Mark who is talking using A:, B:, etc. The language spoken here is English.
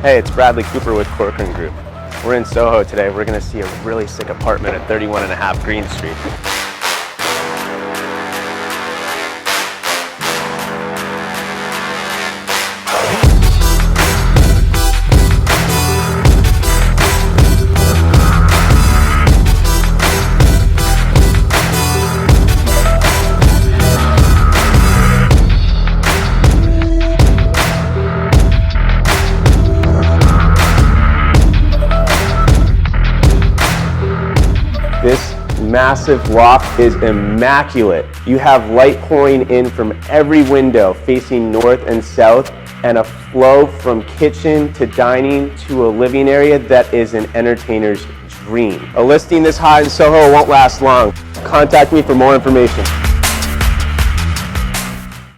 A: Hey, it's Bradley Cooper with Corcoran Group. We're in Soho today. We're going to see a really sick apartment at 31.5 Greene Street. This massive loft is immaculate. You have light pouring in from every window facing north and south, and a flow from kitchen to dining to a living area that is an entertainer's dream. A listing this high in Soho won't last long. Contact me for more information.